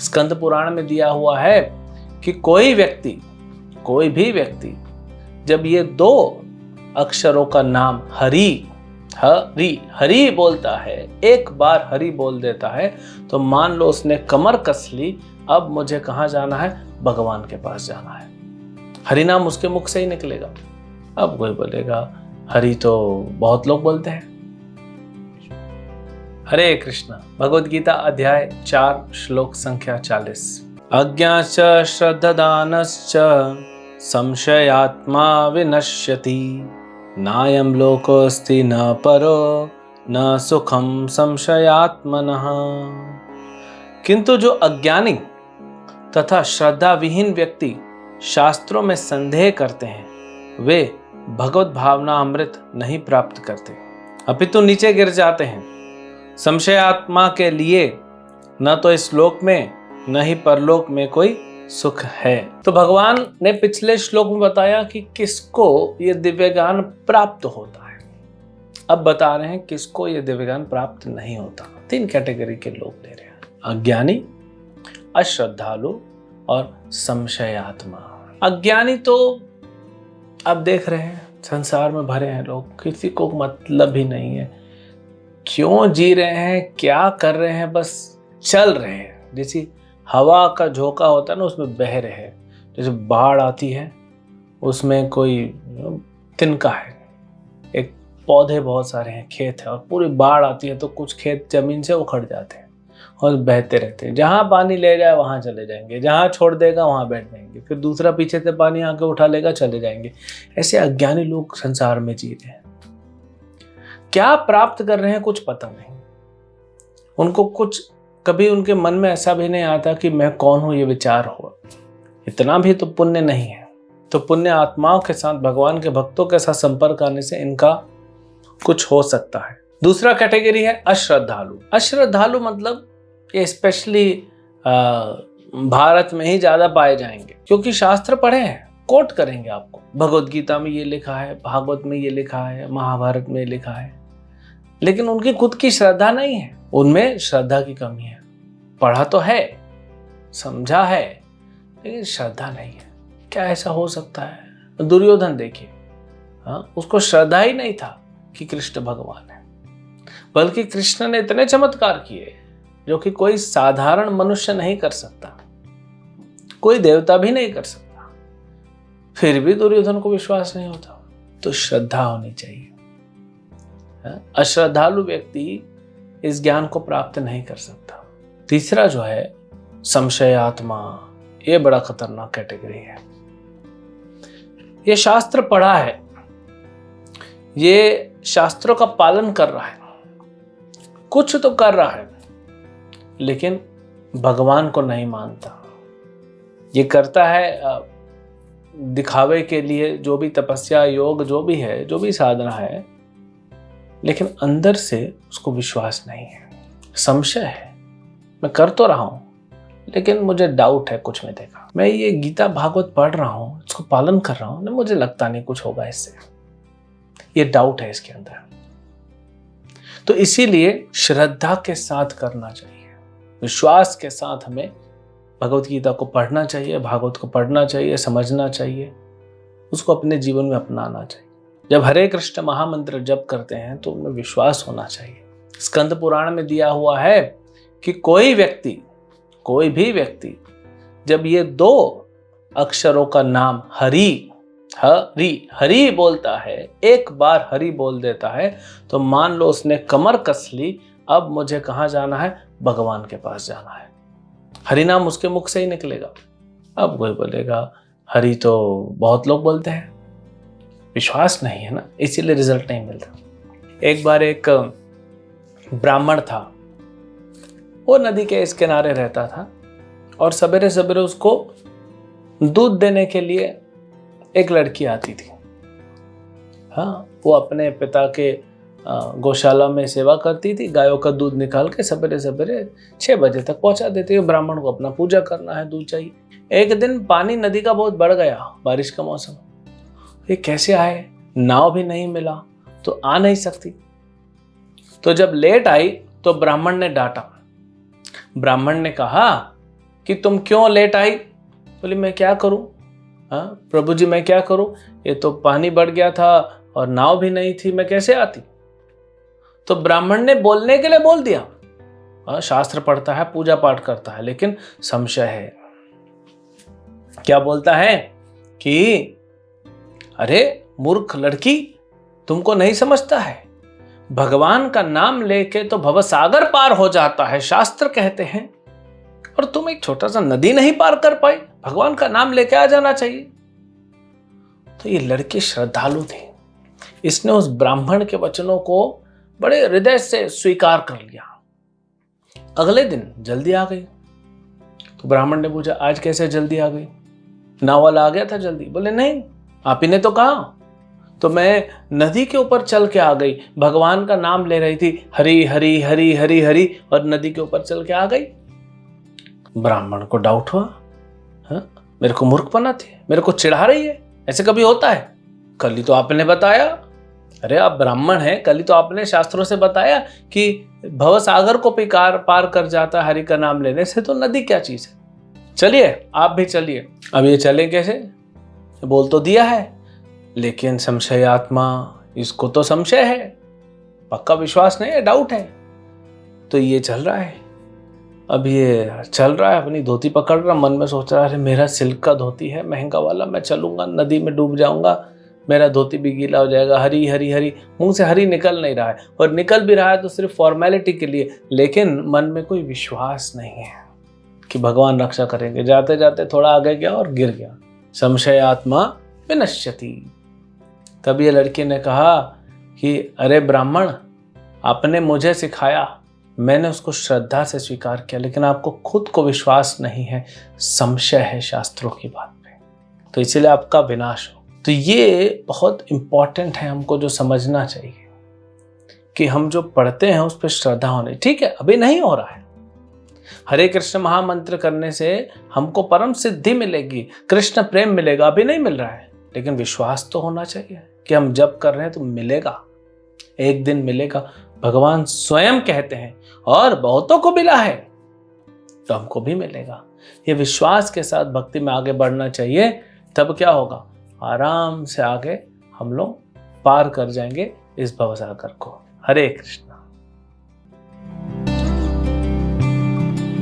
स्कंद पुराण में दिया हुआ है कि कोई भी व्यक्ति जब ये 2 अक्षरों का नाम हरि बोलता है, एक बार हरि बोल देता है, तो मान लो उसने कमर कस ली, अब मुझे कहाँ जाना है? भगवान के पास जाना है। हरि नाम उसके मुख से ही निकलेगा। अब कोई बोलेगा हरि तो बहुत लोग बोलते हैं। हरे कृष्ण। भगवद गीता अध्याय 4 श्लोक संख्या 40। अज्ञाश्च श्रद्धादानश्च संशयात्मा विनश्यति, नायं लोकोऽस्ति न परो न सुखम संशयात्मनः। किंतु जो अज्ञानी तथा श्रद्धा विहीन व्यक्ति शास्त्रों में संदेह करते हैं, वे भगवत भावना अमृत नहीं प्राप्त करते, अपितु नीचे गिर जाते हैं। संशयात्मा के लिए न तो इस लोक में न ही परलोक में कोई सुख है। तो भगवान ने पिछले श्लोक में बताया कि किसको ये दिव्य ज्ञान प्राप्त होता है। अब बता रहे हैं किसको ये दिव्य ज्ञान प्राप्त नहीं होता। 3 कैटेगरी के लोग ले रहे हैं: अज्ञानी, अश्रद्धालु और संशयात्मा। अज्ञानी तो अब देख रहे हैं संसार में भरे हैं लोग, किसी को मतलब ही नहीं है क्यों जी रहे हैं, क्या कर रहे हैं, बस चल रहे हैं। जैसे हवा का झोंका होता है ना, उसमें बह रहे हैं। जैसे बाढ़ आती है, उसमें कोई तिनका है, एक पौधे बहुत सारे हैं, खेत है, और पूरी बाढ़ आती है तो कुछ खेत जमीन से उखड़ जाते हैं और बहते रहते हैं। जहाँ पानी ले जाए वहाँ चले जाएंगे, जहाँ छोड़ देगा वहाँ बैठ जाएंगे, फिर दूसरा पीछे से पानी आके उठा लेगा, चले जाएंगे। ऐसे अज्ञानी लोग संसार में जी रहे हैं। क्या प्राप्त कर रहे हैं कुछ पता नहीं उनको। कुछ कभी उनके मन में ऐसा भी नहीं आता कि मैं कौन हूं, ये विचार हो। इतना भी तो पुण्य नहीं है। तो पुण्य आत्माओं के साथ, भगवान के भक्तों के साथ संपर्क करने से इनका कुछ हो सकता है। दूसरा कैटेगरी है अश्रद्धालु। अश्रद्धालु मतलब ये स्पेशली भारत में ही ज्यादा पाए जाएंगे, क्योंकि शास्त्र पढ़े हैं, कोट करेंगे आपको। भगवद गीता में ये लिखा है, भागवत में ये लिखा है, महाभारत में लिखा है, लेकिन उनकी खुद की श्रद्धा नहीं है। उनमें श्रद्धा की कमी है। पढ़ा तो है, समझा है, लेकिन श्रद्धा नहीं है। क्या ऐसा हो सकता है? दुर्योधन देखिए, उसको श्रद्धा ही नहीं था कि कृष्ण भगवान है, बल्कि कृष्ण ने इतने चमत्कार किए जो कि कोई साधारण मनुष्य नहीं कर सकता, कोई देवता भी नहीं कर सकता। फिर भी दुर्योधन को विश्वास नहीं होता। तो श्रद्धा होनी चाहिए। अश्रद्धालु व्यक्ति इस ज्ञान को प्राप्त नहीं कर सकता। तीसरा जो है संशयात्मा, ये बड़ा खतरनाक कैटेगरी है। ये शास्त्र पढ़ा है, ये शास्त्रों का पालन कर रहा है, कुछ तो कर रहा है, लेकिन भगवान को नहीं मानता। ये करता है दिखावे के लिए, जो भी तपस्या, योग, जो भी है, जो भी साधना है, लेकिन अंदर से उसको विश्वास नहीं है, संशय है। मैं कर तो रहा हूं, लेकिन मुझे डाउट है, कुछ में देखा। मैं ये गीता भागवत पढ़ रहा हूं, इसको पालन कर रहा हूं, मुझे लगता नहीं कुछ होगा इससे। ये डाउट है इसके अंदर। तो इसीलिए श्रद्धा के साथ करना चाहिए, विश्वास के साथ हमें भगवत गीता को पढ़ना चाहिए, भागवत को पढ़ना चाहिए, समझना चाहिए, उसको अपने जीवन में अपनाना चाहिए। जब हरे कृष्ण महामंत्र जप करते हैं तो उनमें विश्वास होना चाहिए। स्कंद पुराण में दिया हुआ है कि कोई भी व्यक्ति जब ये 2 अक्षरों का नाम हरि बोलता है, एक बार हरि बोल देता है, तो मान लो उसने कमर कस ली, अब मुझे कहाँ जाना है? भगवान के पास जाना है। हरि नाम उसके मुख से ही निकलेगा। अब कोई बोलेगा हरि तो बहुत लोग बोलते हैं, विश्वास नहीं है ना, इसीलिए रिजल्ट नहीं मिलता। एक बार एक ब्राह्मण था, वो नदी के इस किनारे रहता था, और सवेरे सवेरे उसको दूध देने के लिए एक लड़की आती थी। वो अपने पिता के गौशाला में सेवा करती थी, गायों का दूध निकाल के सवेरे सवेरे 6 बजे तक पहुंचा देती है। ब्राह्मण को अपना पूजा करना है, दूध चाहिए। एक दिन पानी नदी का बहुत बढ़ गया, बारिश का मौसम, ये कैसे आए? नाव भी नहीं मिला तो आ नहीं सकती। तो जब लेट आई तो ब्राह्मण ने डांटा। ब्राह्मण ने कहा कि तुम क्यों लेट आई? बोली मैं क्या करूं? हाँ प्रभु जी मैं क्या करूं, ये तो पानी बढ़ गया था और नाव भी नहीं थी, मैं कैसे आती? तो ब्राह्मण ने बोलने के लिए बोल दिया। हाँ शास्त्र पढ़ता है, पूजा पाठ करता है, लेकिन संशय है। क्या बोलता है कि अरे मूर्ख लड़की, तुमको नहीं समझता है, भगवान का नाम लेके तो भवसागर पार हो जाता है, शास्त्र कहते हैं, और तुम एक छोटा सा नदी नहीं पार कर पाई, भगवान का नाम लेके आ जाना चाहिए। तो ये लड़की श्रद्धालु थी, इसने उस ब्राह्मण के वचनों को बड़े हृदय से स्वीकार कर लिया। अगले दिन जल्दी आ गई। तो ब्राह्मण ने पूछा आज कैसे जल्दी आ गई? नाव वाला आ गया था जल्दी? बोले नहीं, आप ही ने तो कहा। तो मैं नदी के ऊपर चल के आ गई, भगवान का नाम ले रही थी, हरि हरि हरि हरि हरि, और नदी के ऊपर चल के आ गई। ब्राह्मण को डाउट हुआ, हाँ मेरे को मूर्ख बनाती है, मेरे को चिढ़ा रही है, ऐसे कभी होता है? कल ही तो आपने बताया, अरे आप ब्राह्मण हैं, कल ही तो आपने शास्त्रों से बताया कि भवसागर को पार कर जाता हरि का नाम लेने से, तो नदी क्या चीज है? चलिए आप भी चलिए। अब ये चले कैसे? बोल तो दिया है, लेकिन संशय आत्मा, इसको तो संशय है, पक्का विश्वास नहीं है, डाउट है। तो ये चल रहा है, अब ये चल रहा है, अपनी धोती पकड़ रहा, मन में सोच रहा है अरे मेरा सिल्क का धोती है महंगा वाला, मैं चलूंगा नदी में डूब जाऊंगा, मेरा धोती भी गीला हो जाएगा, हरी हरी हरी, मुंह से हरी निकल नहीं रहा है, और निकल भी रहा है तो सिर्फ फॉर्मेलिटी के लिए, लेकिन मन में कोई विश्वास नहीं है कि भगवान रक्षा करेंगे। जाते जाते थोड़ा आगे गया और गिर गया। संशय आत्मा विनश्यति। तब ये लड़की ने कहा कि अरे ब्राह्मण, आपने मुझे सिखाया, मैंने उसको श्रद्धा से स्वीकार किया, लेकिन आपको खुद को विश्वास नहीं है, संशय है शास्त्रों की बात पे, तो इसीलिए आपका विनाश हो। तो ये बहुत इंपॉर्टेंट है, हमको जो समझना चाहिए कि हम जो पढ़ते हैं उस पर श्रद्धा होनी। ठीक है अभी नहीं हो रहा है, हरे कृष्ण महामंत्र करने से हमको परम सिद्धि मिलेगी, कृष्ण प्रेम मिलेगा, अभी नहीं मिल रहा है, लेकिन विश्वास तो होना चाहिए कि हम जब कर रहे हैं तो मिलेगा, एक दिन मिलेगा। भगवान स्वयं कहते हैं और बहुतों को मिला है तो हमको भी मिलेगा। ये विश्वास के साथ भक्ति में आगे बढ़ना चाहिए, तब क्या होगा, आराम से आगे हम लोग पार कर जाएंगे इस भवसागर को। हरे कृष्ण।